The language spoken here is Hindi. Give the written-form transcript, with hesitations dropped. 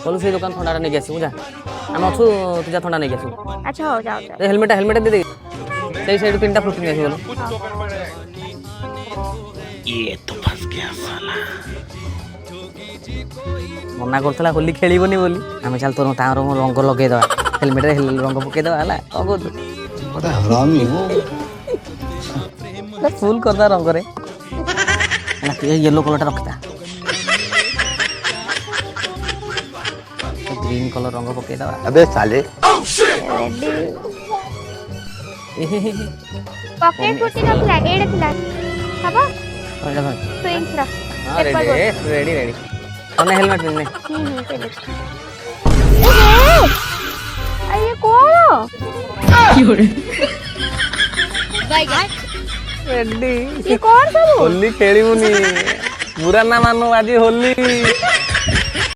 बोलू से दुकान थंडा नहीं आसू जा आम अच्छू तू जा थंडा नहीं आसू अच्छा हो जाओ जाओ। हेलमेट हेलमेट दे दे सही साइड 3टा फ्रुट नहीं आसू बोलो ये तो फंस गया साला। मना करथला होली खेलीबनी बोली आमे चल तोर तार रंग लगे दवा हेलमेट रे रंग पके दवा हला को तू बड़ा हरामी हो। फुल करदा रंग रे ना तू येलो कलर टा रखता ग्रीन कलर रंग पके दवा अबे साले पॉकेट फुटी नथिला एडे थिला हबो ओइला भाई स्विंग्स रा हां रेडी रेडी रेडी तने हेलमेट पिनने पहले अरे कौन रेडी ये कौन सब होली खेलीबनी बुरा ना मानो आज होली